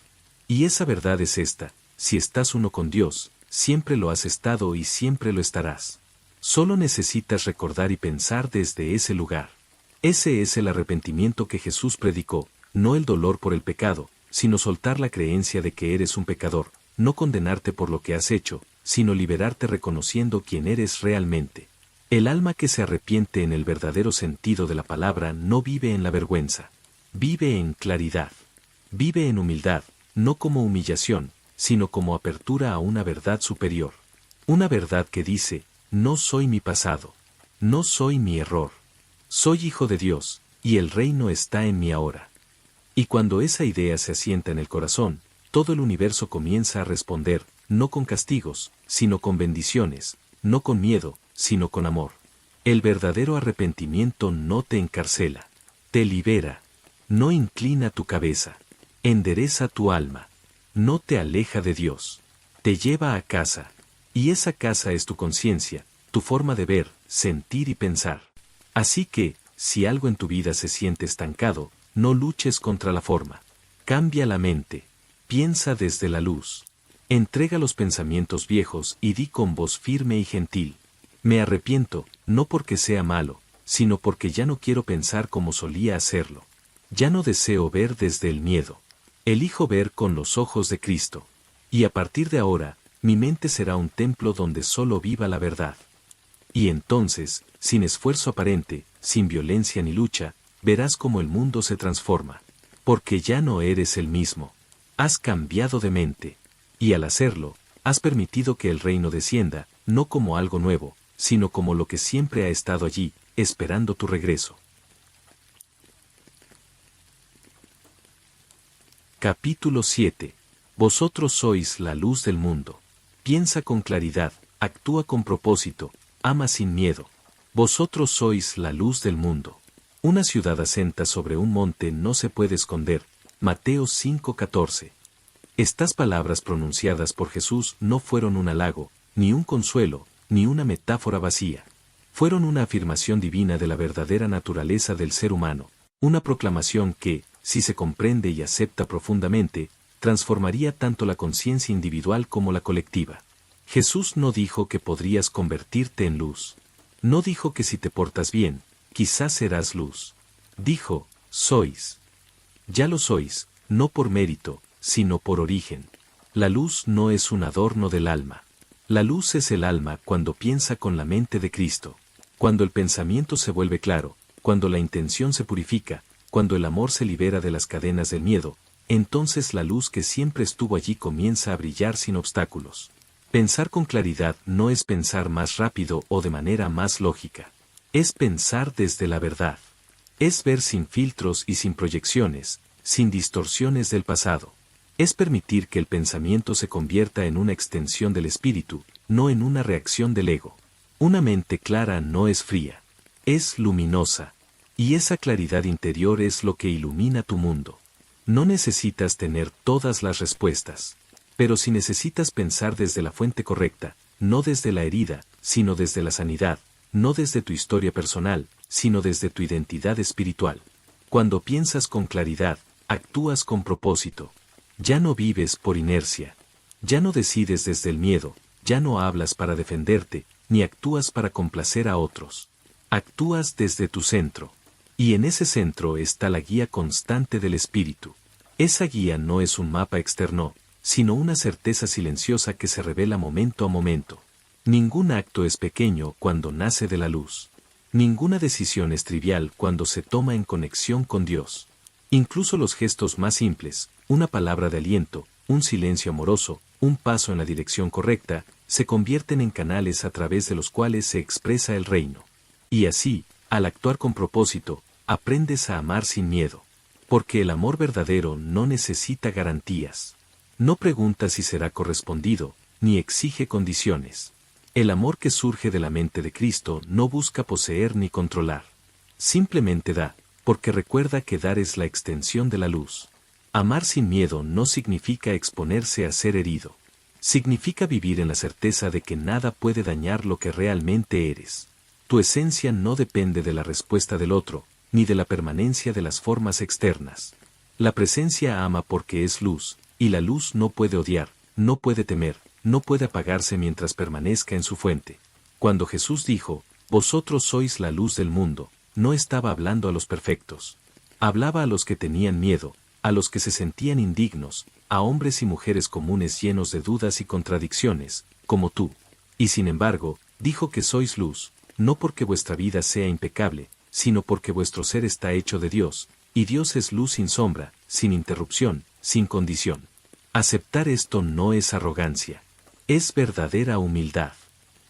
Y esa verdad es esta: si estás uno con Dios, siempre lo has estado y siempre lo estarás. Solo necesitas recordar y pensar desde ese lugar. Ese es el arrepentimiento que Jesús predicó, no el dolor por el pecado, sino soltar la creencia de que eres un pecador, no condenarte por lo que has hecho, sino liberarte reconociendo quién eres realmente. El alma que se arrepiente en el verdadero sentido de la palabra no vive en la vergüenza. Vive en claridad. Vive en humildad, no como humillación, sino como apertura a una verdad superior. Una verdad que dice: no soy mi pasado. No soy mi error. Soy hijo de Dios, y el reino está en mí ahora. Y cuando esa idea se asienta en el corazón, todo el universo comienza a responder, no con castigos, sino con bendiciones, no con miedo, sino con amor. El verdadero arrepentimiento no te encarcela, te libera, no inclina tu cabeza, endereza tu alma, no te aleja de Dios, te lleva a casa, y esa casa es tu conciencia, tu forma de ver, sentir y pensar. Así que, si algo en tu vida se siente estancado, no luches contra la forma. Cambia la mente, piensa desde la luz. Entrega los pensamientos viejos y di con voz firme y gentil: me arrepiento, no porque sea malo, sino porque ya no quiero pensar como solía hacerlo. Ya no deseo ver desde el miedo. Elijo ver con los ojos de Cristo. Y a partir de ahora, mi mente será un templo donde solo viva la verdad. Y entonces, sin esfuerzo aparente, sin violencia ni lucha, verás cómo el mundo se transforma. Porque ya no eres el mismo. Has cambiado de mente. Y al hacerlo, has permitido que el reino descienda, no como algo nuevo, sino como lo que siempre ha estado allí, esperando tu regreso. Capítulo 7. Vosotros sois la luz del mundo. Piensa con claridad, actúa con propósito, ama sin miedo. Vosotros sois la luz del mundo. Una ciudad asenta sobre un monte no se puede esconder. Mateo 5:14. Estas palabras pronunciadas por Jesús no fueron un halago, ni un consuelo, ni una metáfora vacía. Fueron una afirmación divina de la verdadera naturaleza del ser humano, una proclamación que, si se comprende y acepta profundamente, transformaría tanto la conciencia individual como la colectiva. Jesús no dijo que podrías convertirte en luz. No dijo que si te portas bien, quizás serás luz. Dijo: sois. Ya lo sois, no por mérito, sino por origen. La luz no es un adorno del alma. La luz es el alma cuando piensa con la mente de Cristo. Cuando el pensamiento se vuelve claro, cuando la intención se purifica, cuando el amor se libera de las cadenas del miedo, entonces la luz que siempre estuvo allí comienza a brillar sin obstáculos. Pensar con claridad no es pensar más rápido o de manera más lógica. Es pensar desde la verdad. Es ver sin filtros y sin proyecciones, sin distorsiones del pasado. Es permitir que el pensamiento se convierta en una extensión del espíritu, no en una reacción del ego. Una mente clara no es fría, es luminosa. Y esa claridad interior es lo que ilumina tu mundo. No necesitas tener todas las respuestas. Pero si necesitas pensar desde la fuente correcta, no desde la herida, sino desde la sanidad, no desde tu historia personal, sino desde tu identidad espiritual. Cuando piensas con claridad, actúas con propósito. Ya no vives por inercia. Ya no decides desde el miedo, ya no hablas para defenderte, ni actúas para complacer a otros. Actúas desde tu centro. Y en ese centro está la guía constante del espíritu. Esa guía no es un mapa externo, sino una certeza silenciosa que se revela momento a momento. Ningún acto es pequeño cuando nace de la luz. Ninguna decisión es trivial cuando se toma en conexión con Dios. Incluso los gestos más simples, una palabra de aliento, un silencio amoroso, un paso en la dirección correcta, se convierten en canales a través de los cuales se expresa el reino. Y así, al actuar con propósito, aprendes a amar sin miedo. Porque el amor verdadero no necesita garantías. No pregunta si será correspondido, ni exige condiciones. El amor que surge de la mente de Cristo no busca poseer ni controlar. Simplemente da, porque recuerda que dar es la extensión de la luz. Amar sin miedo no significa exponerse a ser herido. Significa vivir en la certeza de que nada puede dañar lo que realmente eres. Tu esencia no depende de la respuesta del otro, ni de la permanencia de las formas externas. La presencia ama porque es luz, y la luz no puede odiar, no puede temer, no puede apagarse mientras permanezca en su fuente. Cuando Jesús dijo, «Vosotros sois la luz del mundo», no estaba hablando a los perfectos. Hablaba a los que tenían miedo, a los que se sentían indignos, a hombres y mujeres comunes llenos de dudas y contradicciones, como tú. Y sin embargo, dijo que sois luz, no porque vuestra vida sea impecable, sino porque vuestro ser está hecho de Dios, y Dios es luz sin sombra, sin interrupción, sin condición. Aceptar esto no es arrogancia, es verdadera humildad.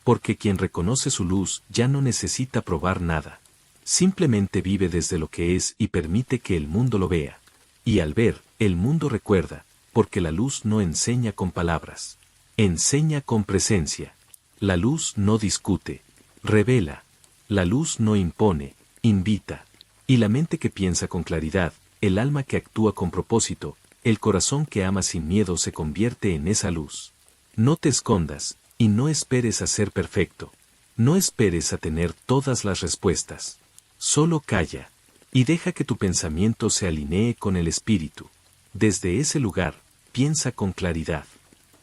Porque quien reconoce su luz ya no necesita probar nada. Simplemente vive desde lo que es y permite que el mundo lo vea. Y al ver, el mundo recuerda, porque la luz no enseña con palabras. Enseña con presencia. La luz no discute, revela. La luz no impone, invita. Y la mente que piensa con claridad, el alma que actúa con propósito, el corazón que ama sin miedo se convierte en esa luz. No te escondas, y no esperes a ser perfecto. No esperes a tener todas las respuestas. Solo calla, y deja que tu pensamiento se alinee con el espíritu. Desde ese lugar, piensa con claridad.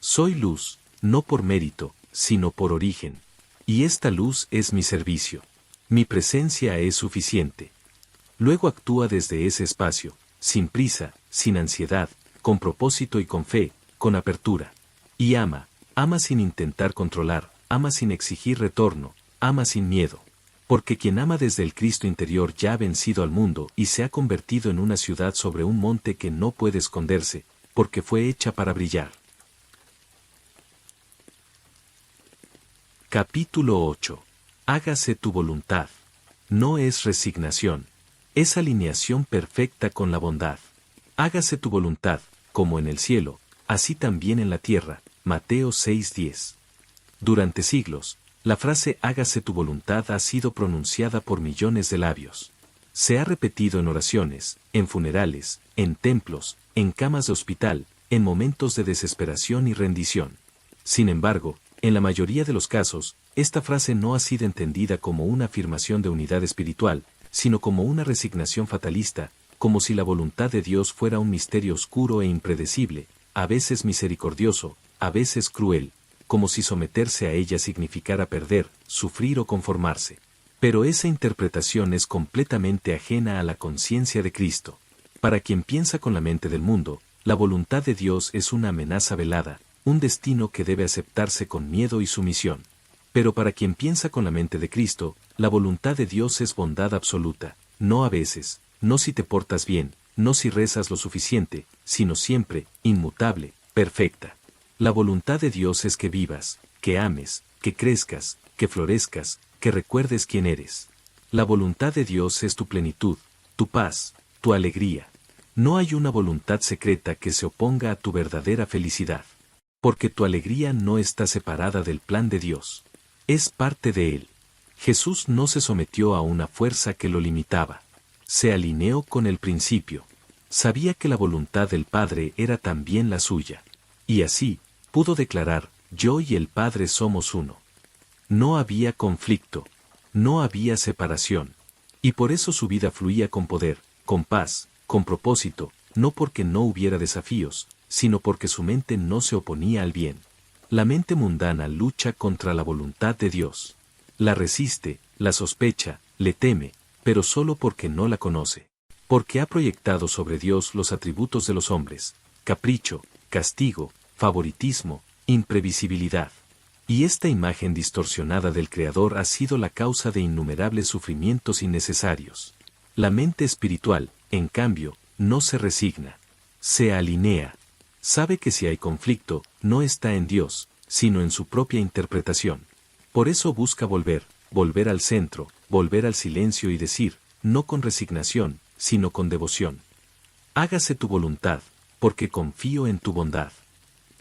Soy luz, no por mérito, sino por origen. Y esta luz es mi servicio. Mi presencia es suficiente. Luego actúa desde ese espacio, sin prisa, sin ansiedad, con propósito y con fe, con apertura. Y ama sin intentar controlar, ama sin exigir retorno, ama sin miedo. Porque quien ama desde el Cristo interior ya ha vencido al mundo y se ha convertido en una ciudad sobre un monte que no puede esconderse, porque fue hecha para brillar. Capítulo 8. Hágase tu voluntad. No es resignación. Es alineación perfecta con la bondad. Hágase tu voluntad, como en el cielo, así también en la tierra. Mateo 6:10. Durante siglos, la frase hágase tu voluntad ha sido pronunciada por millones de labios. Se ha repetido en oraciones, en funerales, en templos, en camas de hospital, en momentos de desesperación y rendición. Sin embargo, en la mayoría de los casos, esta frase no ha sido entendida como una afirmación de unidad espiritual, sino como una resignación fatalista, como si la voluntad de Dios fuera un misterio oscuro e impredecible, a veces misericordioso, a veces cruel, como si someterse a ella significara perder, sufrir o conformarse. Pero esa interpretación es completamente ajena a la conciencia de Cristo. Para quien piensa con la mente del mundo, la voluntad de Dios es una amenaza velada, un destino que debe aceptarse con miedo y sumisión. Pero para quien piensa con la mente de Cristo, la voluntad de Dios es bondad absoluta, no a veces, no si te portas bien, no si rezas lo suficiente, sino siempre, inmutable, perfecta. La voluntad de Dios es que vivas, que ames, que crezcas, que florezcas, que recuerdes quién eres. La voluntad de Dios es tu plenitud, tu paz, tu alegría. No hay una voluntad secreta que se oponga a tu verdadera felicidad. Porque tu alegría no está separada del plan de Dios. Es parte de él. Jesús no se sometió a una fuerza que lo limitaba. Se alineó con el principio. Sabía que la voluntad del Padre era también la suya. Y así, pudo declarar, yo y el Padre somos uno. No había conflicto. No había separación. Y por eso su vida fluía con poder, con paz, con propósito, no porque no hubiera desafíos, sino porque su mente no se oponía al bien. La mente mundana lucha contra la voluntad de Dios. La resiste, la sospecha, le teme, pero solo porque no la conoce. Porque ha proyectado sobre Dios los atributos de los hombres: capricho, castigo, favoritismo, imprevisibilidad. Y esta imagen distorsionada del Creador ha sido la causa de innumerables sufrimientos innecesarios. La mente espiritual, en cambio, no se resigna. Se alinea. Sabe que si hay conflicto, no está en Dios, sino en su propia interpretación. Por eso busca volver al centro, volver al silencio y decir, no con resignación, sino con devoción: hágase tu voluntad, porque confío en tu bondad.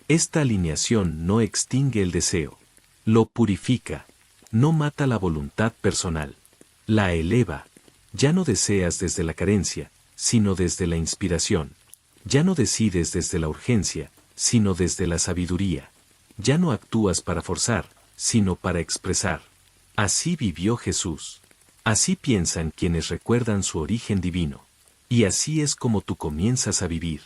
Esta alineación no extingue el deseo. Lo purifica. No mata la voluntad personal. La eleva. Ya no deseas desde la carencia, sino desde la inspiración. Ya no decides desde la urgencia, sino desde la sabiduría. Ya no actúas para forzar, sino para expresar. Así vivió Jesús. Así piensan quienes recuerdan su origen divino. Y así es como tú comienzas a vivir.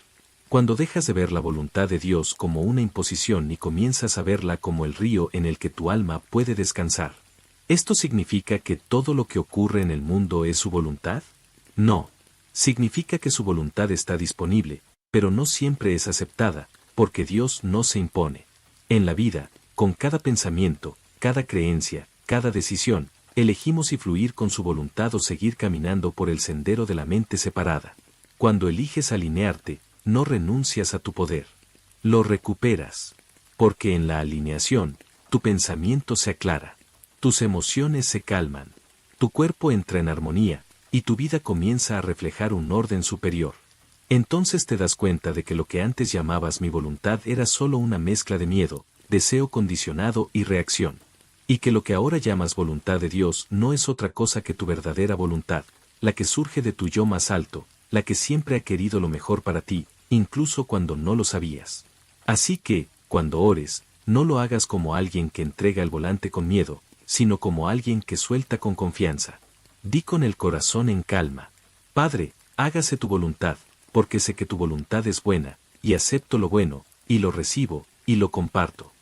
Cuando dejas de ver la voluntad de Dios como una imposición y comienzas a verla como el río en el que tu alma puede descansar. ¿Esto significa que todo lo que ocurre en el mundo es su voluntad? No. Significa que su voluntad está disponible, pero no siempre es aceptada, porque Dios no se impone. En la vida, con cada pensamiento, cada creencia, cada decisión, elegimos y fluir con su voluntad o seguir caminando por el sendero de la mente separada. Cuando eliges alinearte, no renuncias a tu poder. Lo recuperas. Porque en la alineación, tu pensamiento se aclara. Tus emociones se calman. Tu cuerpo entra en armonía, y tu vida comienza a reflejar un orden superior. Entonces te das cuenta de que lo que antes llamabas mi voluntad era solo una mezcla de miedo, deseo condicionado y reacción. Y que lo que ahora llamas voluntad de Dios no es otra cosa que tu verdadera voluntad, la que surge de tu yo más alto, la que siempre ha querido lo mejor para ti, incluso cuando no lo sabías. Así que, cuando ores, no lo hagas como alguien que entrega el volante con miedo, sino como alguien que suelta con confianza. Di con el corazón en calma: Padre, hágase tu voluntad, porque sé que tu voluntad es buena, y acepto lo bueno, y lo recibo, y lo comparto.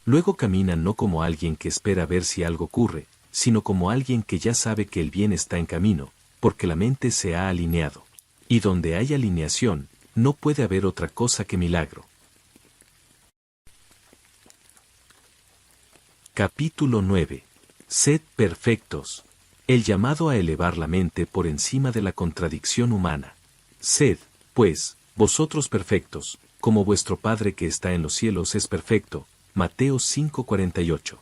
Luego camina no como alguien que espera ver si algo ocurre, sino como alguien que ya sabe que el bien está en camino, porque la mente se ha alineado. Y donde hay alineación, no puede haber otra cosa que milagro. Capítulo 9. Sed perfectos. El llamado a elevar la mente por encima de la contradicción humana. Sed, pues, vosotros perfectos, como vuestro Padre que está en los cielos es perfecto. Mateo 5:48.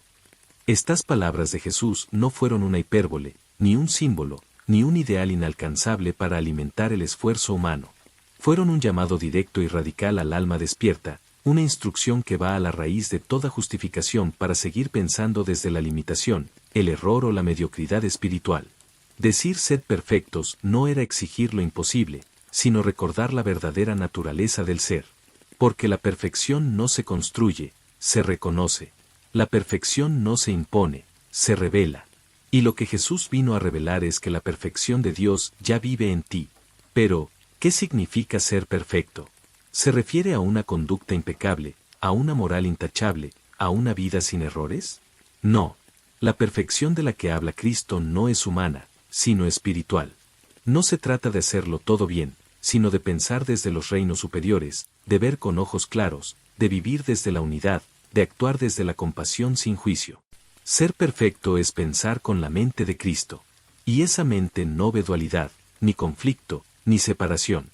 Estas palabras de Jesús no fueron una hipérbole, ni un símbolo, ni un ideal inalcanzable para alimentar el esfuerzo humano. Fueron un llamado directo y radical al alma despierta, una instrucción que va a la raíz de toda justificación para seguir pensando desde la limitación, el error o la mediocridad espiritual. Decir sed perfectos no era exigir lo imposible, sino recordar la verdadera naturaleza del ser. Porque la perfección no se construye, se reconoce. La perfección no se impone, se revela. Y lo que Jesús vino a revelar es que la perfección de Dios ya vive en ti. Pero, ¿qué significa ser perfecto? ¿Se refiere a una conducta impecable, a una moral intachable, a una vida sin errores? No. La perfección de la que habla Cristo no es humana, sino espiritual. No se trata de hacerlo todo bien, sino de pensar desde los reinos superiores, de ver con ojos claros, de vivir desde la unidad, de actuar desde la compasión sin juicio. Ser perfecto es pensar con la mente de Cristo. Y esa mente no ve dualidad, ni conflicto, ni separación.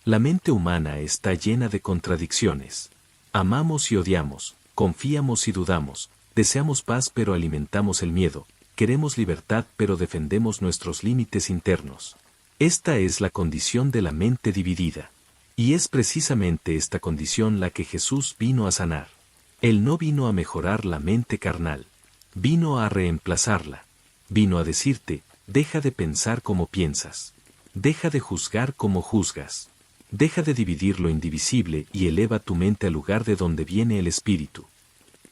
La mente humana está llena de contradicciones. Amamos y odiamos, confiamos y dudamos, deseamos paz pero alimentamos el miedo, queremos libertad pero defendemos nuestros límites internos. Esta es la condición de la mente dividida. Y es precisamente esta condición la que Jesús vino a sanar. Él no vino a mejorar la mente carnal, vino a reemplazarla. Vino a decirte, deja de pensar como piensas. Deja de juzgar como juzgas. Deja de dividir lo indivisible y eleva tu mente al lugar de donde viene el espíritu.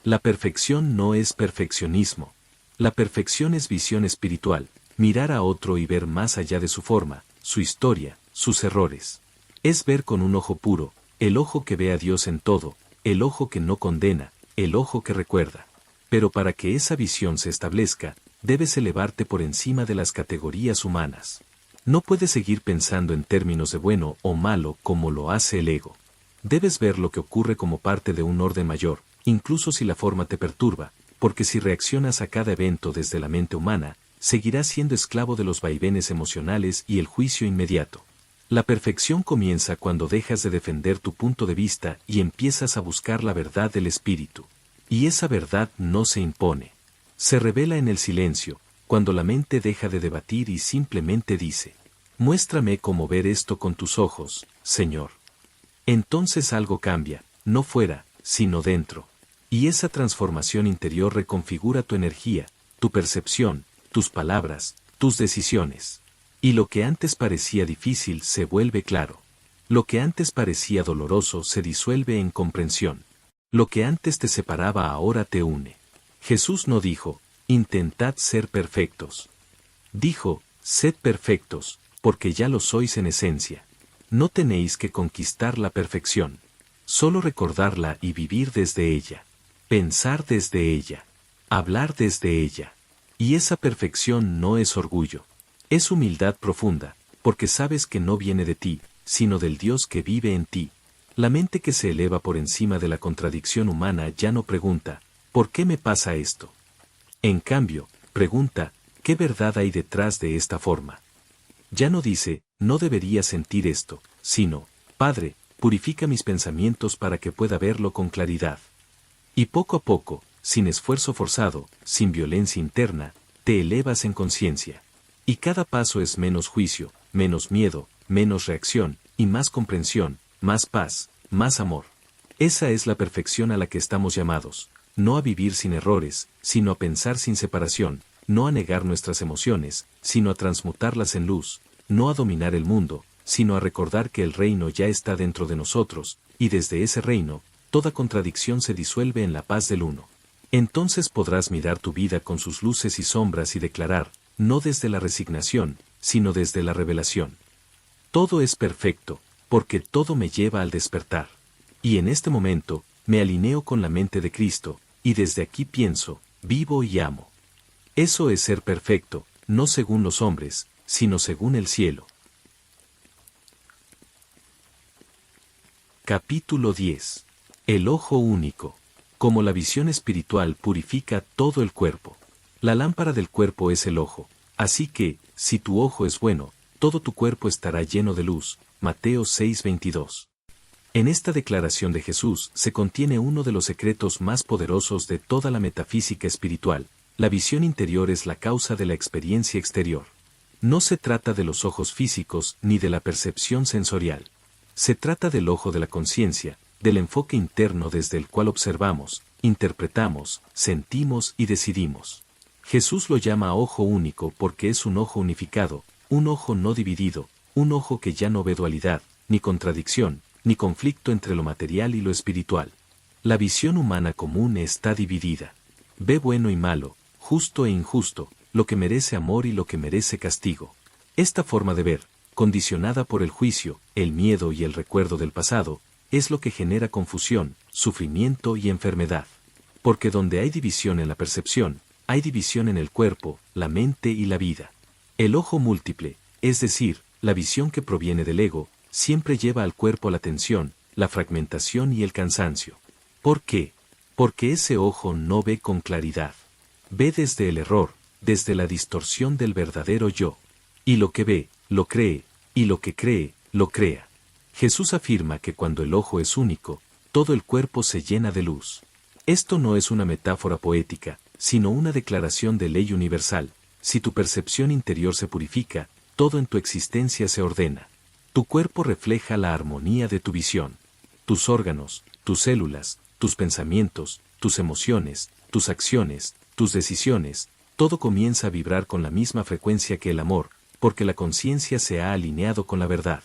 La perfección no es perfeccionismo. La perfección es visión espiritual, mirar a otro y ver más allá de su forma, su historia, sus errores. Es ver con un ojo puro, el ojo que ve a Dios en todo, el ojo que no condena, el ojo que recuerda. Pero para que esa visión se establezca, debes elevarte por encima de las categorías humanas. No puedes seguir pensando en términos de bueno o malo como lo hace el ego. Debes ver lo que ocurre como parte de un orden mayor, incluso si la forma te perturba, porque si reaccionas a cada evento desde la mente humana, seguirás siendo esclavo de los vaivenes emocionales y el juicio inmediato. La perfección comienza cuando dejas de defender tu punto de vista y empiezas a buscar la verdad del espíritu. Y esa verdad no se impone. Se revela en el silencio, cuando la mente deja de debatir y simplemente dice, muéstrame cómo ver esto con tus ojos, Señor. Entonces algo cambia, no fuera, sino dentro. Y esa transformación interior reconfigura tu energía, tu percepción, tus palabras, tus decisiones. Y lo que antes parecía difícil se vuelve claro. Lo que antes parecía doloroso se disuelve en comprensión. Lo que antes te separaba ahora te une. Jesús no dijo, intentad ser perfectos. Dijo, sed perfectos, porque ya lo sois en esencia. No tenéis que conquistar la perfección. Solo recordarla y vivir desde ella. Pensar desde ella. Hablar desde ella. Y esa perfección no es orgullo. Es humildad profunda, porque sabes que no viene de ti, sino del Dios que vive en ti. La mente que se eleva por encima de la contradicción humana ya no pregunta, ¿por qué me pasa esto? En cambio, pregunta, ¿qué verdad hay detrás de esta forma? Ya no dice, no debería sentir esto, sino, Padre, purifica mis pensamientos para que pueda verlo con claridad. Y poco a poco, sin esfuerzo forzado, sin violencia interna, te elevas en conciencia. Y cada paso es menos juicio, menos miedo, menos reacción, y más comprensión, más paz, más amor. Esa es la perfección a la que estamos llamados, no a vivir sin errores, sino a pensar sin separación, no a negar nuestras emociones, sino a transmutarlas en luz, no a dominar el mundo, sino a recordar que el reino ya está dentro de nosotros, y desde ese reino, toda contradicción se disuelve en la paz del uno. Entonces podrás mirar tu vida con sus luces y sombras y declarar, no desde la resignación, sino desde la revelación. Todo es perfecto, porque todo me lleva al despertar. Y en este momento, me alineo con la mente de Cristo, y desde aquí pienso, vivo y amo. Eso es ser perfecto, no según los hombres, sino según el cielo. Capítulo 10. El ojo único. Como la visión espiritual purifica todo el cuerpo. La lámpara del cuerpo es el ojo, así que, si tu ojo es bueno, todo tu cuerpo estará lleno de luz. Mateo 6:22. En esta declaración de Jesús se contiene uno de los secretos más poderosos de toda la metafísica espiritual. La visión interior es la causa de la experiencia exterior. No se trata de los ojos físicos ni de la percepción sensorial. Se trata del ojo de la conciencia, del enfoque interno desde el cual observamos, interpretamos, sentimos y decidimos. Jesús lo llama ojo único porque es un ojo unificado, un ojo no dividido, un ojo que ya no ve dualidad, ni contradicción, ni conflicto entre lo material y lo espiritual. La visión humana común está dividida. Ve bueno y malo, justo e injusto, lo que merece amor y lo que merece castigo. Esta forma de ver, condicionada por el juicio, el miedo y el recuerdo del pasado, es lo que genera confusión, sufrimiento y enfermedad. Porque donde hay división en la percepción, hay división en el cuerpo, la mente y la vida. El ojo múltiple, es decir, la visión que proviene del ego, siempre lleva al cuerpo la tensión, la fragmentación y el cansancio. ¿Por qué? Porque ese ojo no ve con claridad. Ve desde el error, desde la distorsión del verdadero yo. Y lo que ve, lo cree, y lo que cree, lo crea. Jesús afirma que cuando el ojo es único, todo el cuerpo se llena de luz. Esto no es una metáfora poética, sino una declaración de ley universal. Si tu percepción interior se purifica, todo en tu existencia se ordena. Tu cuerpo refleja la armonía de tu visión. Tus órganos, tus células, tus pensamientos, tus emociones, tus acciones, tus decisiones, todo comienza a vibrar con la misma frecuencia que el amor, porque la conciencia se ha alineado con la verdad.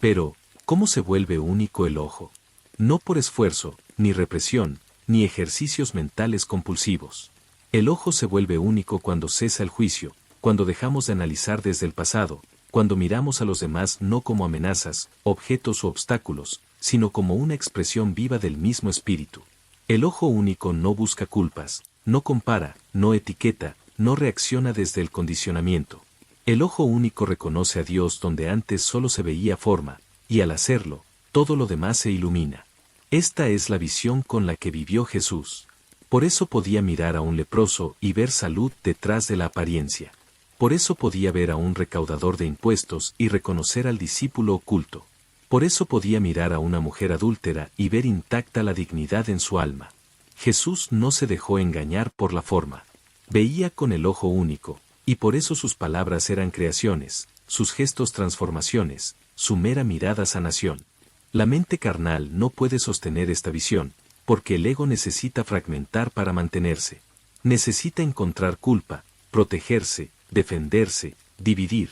Pero, ¿cómo se vuelve único el ojo? No por esfuerzo, ni represión, ni ejercicios mentales compulsivos. El ojo se vuelve único cuando cesa el juicio, cuando dejamos de analizar desde el pasado, cuando miramos a los demás no como amenazas, objetos u obstáculos, sino como una expresión viva del mismo espíritu. El ojo único no busca culpas, no compara, no etiqueta, no reacciona desde el condicionamiento. El ojo único reconoce a Dios donde antes solo se veía forma, y al hacerlo, todo lo demás se ilumina. Esta es la visión con la que vivió Jesús. Por eso podía mirar a un leproso y ver salud detrás de la apariencia. Por eso podía ver a un recaudador de impuestos y reconocer al discípulo oculto. Por eso podía mirar a una mujer adúltera y ver intacta la dignidad en su alma. Jesús no se dejó engañar por la forma. Veía con el ojo único, y por eso sus palabras eran creaciones, sus gestos transformaciones, su mera mirada sanación. La mente carnal no puede sostener esta visión, porque el ego necesita fragmentar para mantenerse. Necesita encontrar culpa, protegerse, defenderse, dividir.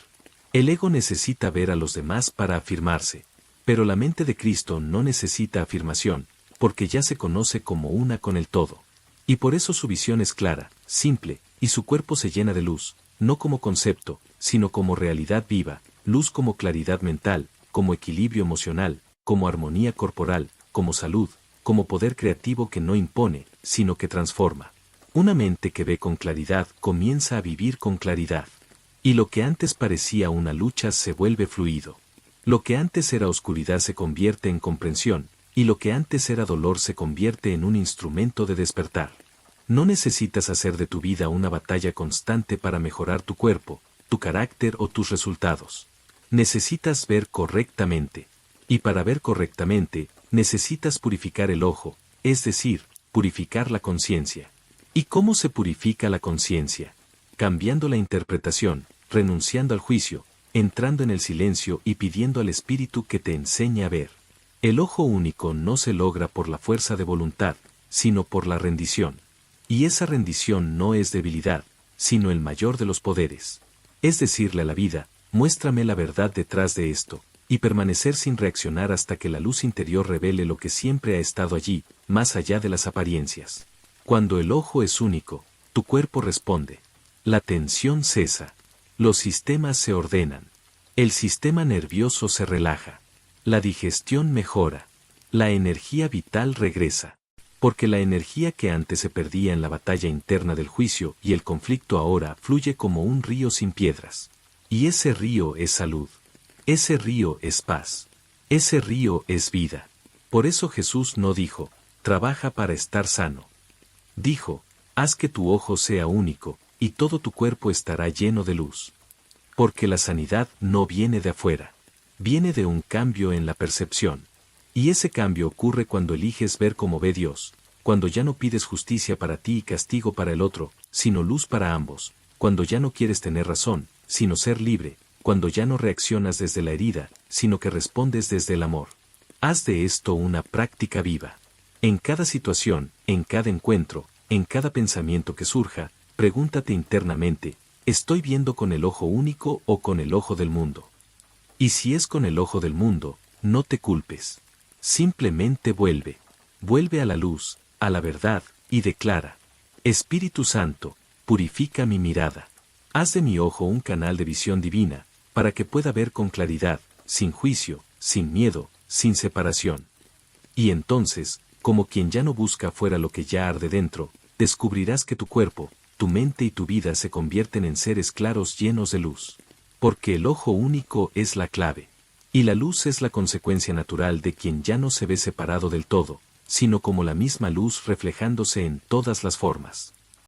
El ego necesita ver a los demás para afirmarse. Pero la mente de Cristo no necesita afirmación, porque ya se conoce como una con el todo. Y por eso su visión es clara, simple, y su cuerpo se llena de luz, no como concepto, sino como realidad viva, luz como claridad mental, como equilibrio emocional, como armonía corporal, como salud, como poder creativo que no impone, sino que transforma. Una mente que ve con claridad comienza a vivir con claridad. Y lo que antes parecía una lucha se vuelve fluido. Lo que antes era oscuridad se convierte en comprensión, y lo que antes era dolor se convierte en un instrumento de despertar. No necesitas hacer de tu vida una batalla constante para mejorar tu cuerpo, tu carácter o tus resultados. Necesitas ver correctamente. Y para ver correctamente, necesitas purificar el ojo, es decir, purificar la conciencia. ¿Y cómo se purifica la conciencia? Cambiando la interpretación, renunciando al juicio, entrando en el silencio y pidiendo al Espíritu que te enseñe a ver. El ojo único no se logra por la fuerza de voluntad, sino por la rendición. Y esa rendición no es debilidad, sino el mayor de los poderes. Es decirle a la vida, muéstrame la verdad detrás de esto, y permanecer sin reaccionar hasta que la luz interior revele lo que siempre ha estado allí, más allá de las apariencias. Cuando el ojo es único, tu cuerpo responde. La tensión cesa. Los sistemas se ordenan. El sistema nervioso se relaja. La digestión mejora. La energía vital regresa. Porque la energía que antes se perdía en la batalla interna del juicio y el conflicto ahora fluye como un río sin piedras. Y ese río es salud. Ese río es paz. Ese río es vida. Por eso Jesús no dijo, trabaja para estar sano. Dijo, haz que tu ojo sea único, y todo tu cuerpo estará lleno de luz. Porque la sanidad no viene de afuera. Viene de un cambio en la percepción. Y ese cambio ocurre cuando eliges ver como ve Dios, cuando ya no pides justicia para ti y castigo para el otro, sino luz para ambos, cuando ya no quieres tener razón, sino ser libre, cuando ya no reaccionas desde la herida, sino que respondes desde el amor. Haz de esto una práctica viva. En cada situación, en cada encuentro, en cada pensamiento que surja, pregúntate internamente, ¿estoy viendo con el ojo único o con el ojo del mundo? Y si es con el ojo del mundo, no te culpes. Simplemente vuelve. Vuelve a la luz, a la verdad, y declara. Espíritu Santo, purifica mi mirada. Haz de mi ojo un canal de visión divina, para que pueda ver con claridad, sin juicio, sin miedo, sin separación. Y entonces, como quien ya no busca fuera lo que ya arde dentro, descubrirás que tu cuerpo, tu mente y tu vida se convierten en seres claros llenos de luz. Porque el ojo único es la clave. Y la luz es la consecuencia natural de quien ya no se ve separado del todo, sino como la misma luz reflejándose en todas las formas.